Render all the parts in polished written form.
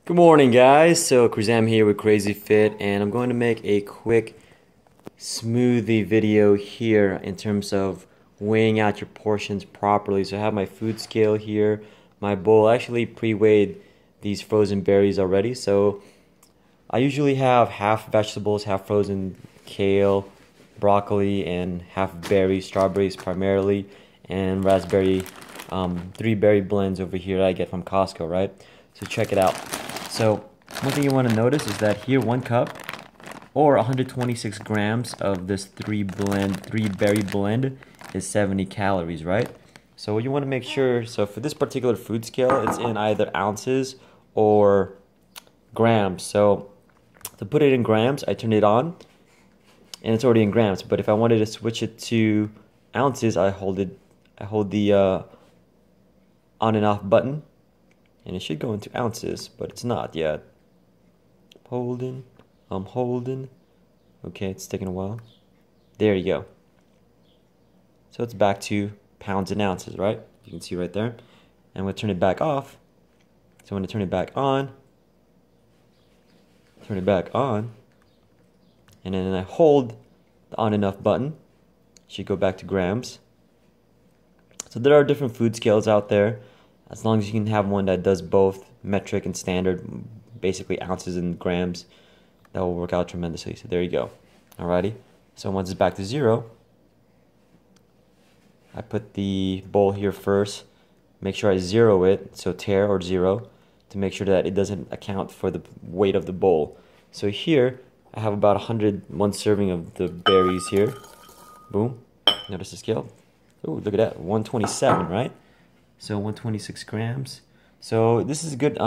Good morning, guys. So Crizam here with CrazyFIT, and I'm going to make a quick smoothie video here in terms of weighing out your portions properly. So I have my food scale here, my bowl. I actually pre-weighed these frozen berries already. So I usually have half vegetables, half frozen kale, broccoli, and half berries, strawberries primarily, and raspberry, 3-berry blends over here that I get from Costco, right? So check it out. So one thing you want to notice is that here 1 cup or 126 grams of this 3-berry blend is 70 calories, right? So what you want to make sure, so for this particular food scale, it's in either ounces or grams. So to put it in grams, I turn it on and it's already in grams. But if I wanted to switch it to ounces, I hold the on and off button. And it should go into ounces, but it's not yet. I'm holding. Okay, it's taking a while. There you go. So it's back to pounds and ounces, right? You can see right there. And we'll turn it back off. So when I turn it back on, and then I hold the on and off button, it should go back to grams. So there are different food scales out there. As long as you can have one that does both metric and standard, basically ounces and grams, that will work out tremendously. So there you go. Alrighty. So once it's back to 0, I put the bowl here first. Make sure I zero it, so tare or 0, to make sure that it doesn't account for the weight of the bowl. So here I have about 1 serving of the berries here. Boom. Notice the scale. Ooh, look at that. 127, right? So 126 grams. So this is good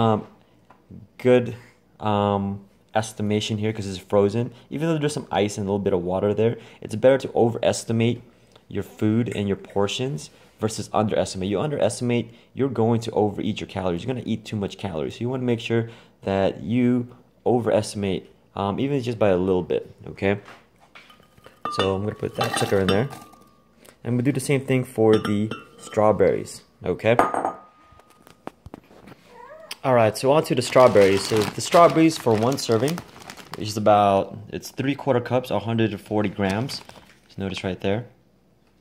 estimation here because it's frozen. Even though there's some ice and a little bit of water there, it's better to overestimate your food and your portions versus underestimate. You underestimate, you're going to overeat your calories. You're going to eat too much calories. So you want to make sure that you overestimate, even just by a little bit, okay? So I'm going to put that sucker in there. And we'll do the same thing for the strawberries. Okay. Alright, so on to the strawberries. So the strawberries for 1 serving is about, it's 3/4 cups, 140 grams. Just notice right there.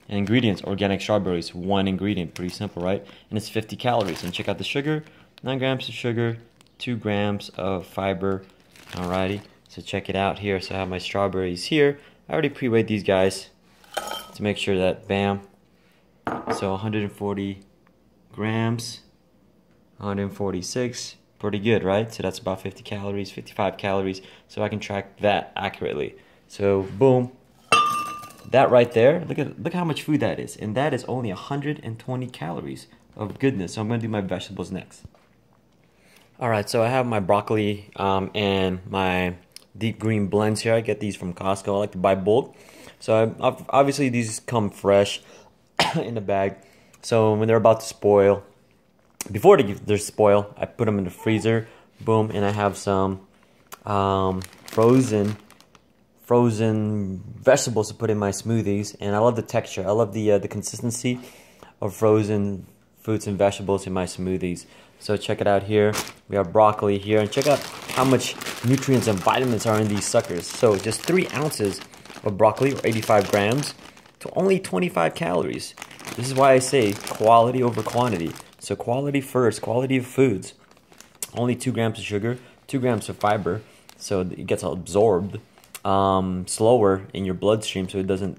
And ingredients, organic strawberries, 1 ingredient, pretty simple, right? And it's 50 calories. And check out the sugar, 9 grams of sugar, 2 grams of fiber. Alrighty, so check it out here. So I have my strawberries here. I already pre-weighed these guys to make sure that, bam. So 140 grams, 146, pretty good, right? So that's about 50 calories, 55 calories, so I can track that accurately. So boom, that right there, look how much food that is, and that is only 120 calories of goodness. So I'm gonna do my vegetables next. Alright, so I have my broccoli and my deep green blends here. I get these from Costco. I like to buy bulk. So obviously these come fresh in the bag. So when they're about to spoil, before they spoil, I put them in the freezer. Boom, and I have some frozen vegetables to put in my smoothies. And I love the texture. I love the consistency of frozen fruits and vegetables in my smoothies. So check it out here. We have broccoli here, and check out how much nutrients and vitamins are in these suckers. So just 3 ounces of broccoli, or 85 grams, to only 25 calories. This is why I say quality over quantity. So quality first, quality of foods. Only 2 grams of sugar, 2 grams of fiber, so it gets absorbed slower in your bloodstream, so it doesn't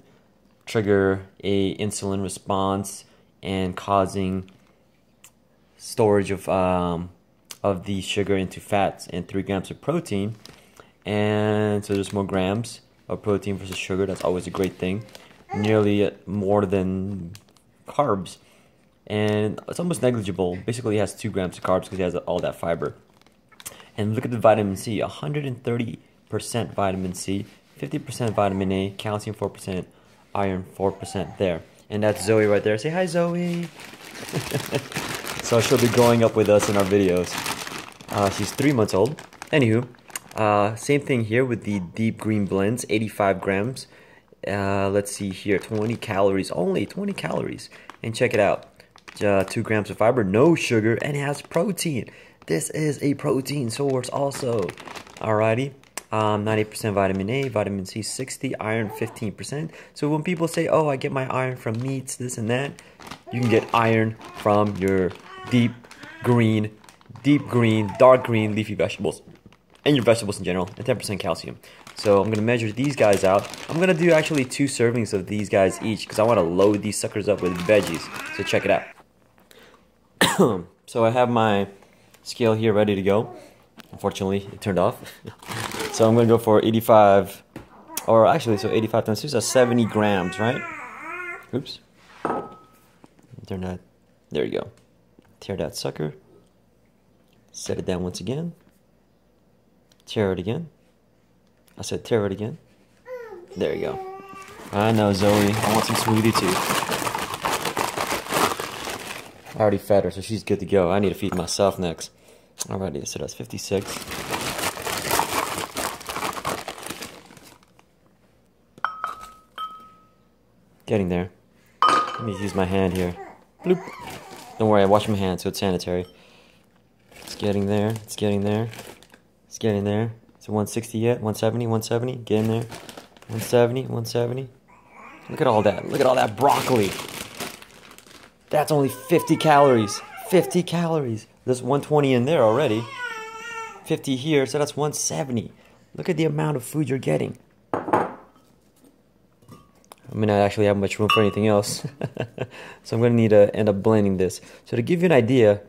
trigger a insulin response and causing storage of the sugar into fats, and 3 grams of protein. And so there's more grams of protein versus sugar. That's always a great thing. Nearly more than carbs, and it's almost negligible. Basically, it has 2 grams of carbs because it has all that fiber. And look at the vitamin C, 130% vitamin C, 50% vitamin A, calcium 4%, iron 4% there. And that's Zoe right there. Say hi, Zoe. So she'll be growing up with us in our videos. She's 3 months old. Anywho, same thing here with the deep green blends, 85 grams. Let's see here, 20 calories, only 20 calories. And check it out, 2 grams of fiber, no sugar, and it has protein. This is a protein source also. Alrighty. 90% vitamin A, vitamin C 60, iron 15%. So when people say, oh, I get my iron from meats, this and that, you can get iron from your deep green, dark green leafy vegetables, and your vegetables in general, and 10% calcium. So I'm going to measure these guys out. I'm going to do actually 2 servings of these guys each because I want to load these suckers up with veggies. So check it out. So I have my scale here ready to go. Unfortunately, it turned off. So I'm going to go for 85, or actually, so 85 times 2, so 70 grams, right? Oops. Turn that. There you go. Tear that sucker. Set it down once again. Tear it again. I said tear it again. There you go. I know, Zoe. I want some smoothie too. I already fed her, so she's good to go. I need to feed myself next. Alrighty, so that's 56. Getting there. Let me use my hand here. Bloop. Don't worry, I wash my hands, so it's sanitary. It's getting there. It's getting there. It's getting there. Is it 160 yet? 170? 170? Get in there. 170? 170? Look at all that. Look at all that broccoli. That's only 50 calories. 50 calories. There's 120 in there already. 50 here, so that's 170. Look at the amount of food you're getting. I may not actually have much room for anything else. So I'm going to need to end up blending this. So to give you an idea,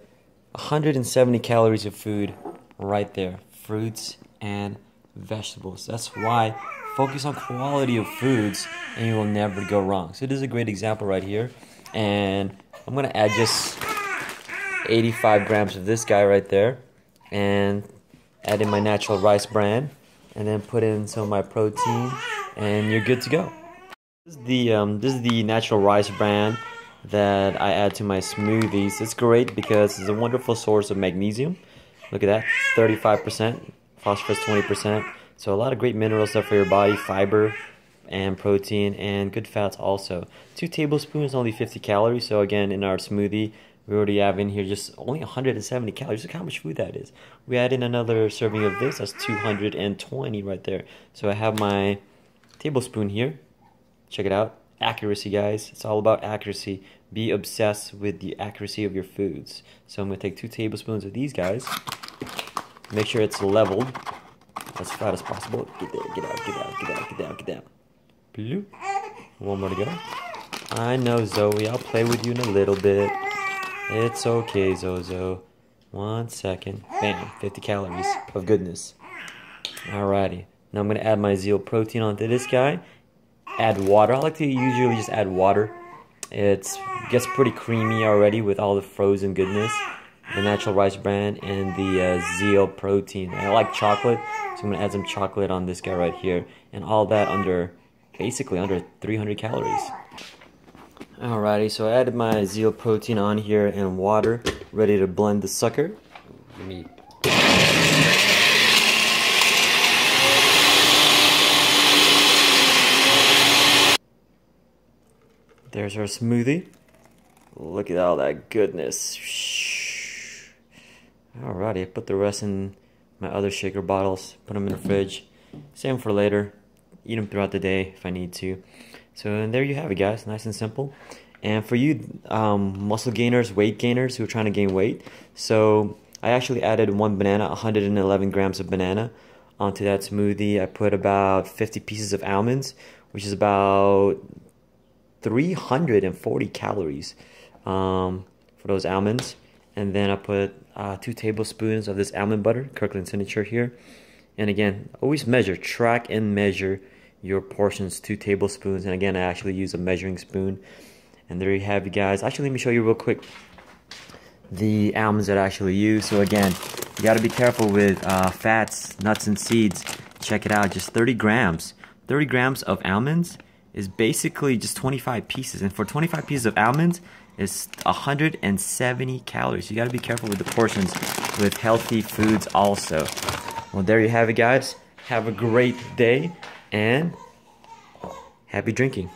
170 calories of food right there. Fruits and vegetables. That's why focus on quality of foods and you will never go wrong. So this is a great example right here. And I'm going to add just 85 grams of this guy right there. And add in my natural rice bran. And then put in some of my protein. And you're good to go. This is the natural rice bran that I add to my smoothies. It's great because it's a wonderful source of magnesium. Look at that, 35%, phosphorus 20%. So a lot of great mineral stuff for your body, fiber and protein and good fats also. 2 tablespoons, only 50 calories. So again, in our smoothie, we already have in here just only 170 calories. Look how much food that is. We add in another serving of this, that's 220 right there. So I have my tablespoon here. Check it out. Accuracy, guys. It's all about accuracy. Be obsessed with the accuracy of your foods. So I'm going to take 2 tablespoons of these guys. Make sure it's leveled as flat as possible. Get there, get out, get out, get out, get down, get down. Bloop. One more to go. I know, Zoe. I'll play with you in a little bit. It's okay, Zozo. 1 second. Bam. 50 calories of goodness. Alrighty. Now I'm going to add my Zeal Protein onto this guy. Add water. I like to usually just add water. It gets pretty creamy already with all the frozen goodness. The natural rice bran and the Zeal Protein. I like chocolate, so I'm going to add some chocolate on this guy right here. And all that basically under 300 calories. Alrighty, so I added my Zeal Protein on here and water. Ready to blend the sucker. Let me... There's our smoothie. Look at all that goodness. Alrighty, I put the rest in my other shaker bottles. Put them in the fridge. Save them for later. Eat them throughout the day if I need to. So and there you have it, guys. Nice and simple. And for you muscle gainers, weight gainers who are trying to gain weight. So I actually added 1 banana, 111 grams of banana onto that smoothie. I put about 50 pieces of almonds, which is about 340 calories for those almonds. And then I put 2 tablespoons of this almond butter, Kirkland Signature here. And again, always measure, track and measure your portions, 2 tablespoons. And again, I actually use a measuring spoon. And there you have it, guys. Actually, let me show you real quick the almonds that I actually use. So again, you got to be careful with fats, nuts, and seeds. Check it out, just 30 grams. 30 grams of almonds is basically just 25 pieces. And for 25 pieces of almonds, it's 170 calories. You got to be careful with the portions with healthy foods also. Well, there you have it, guys. Have a great day and happy drinking.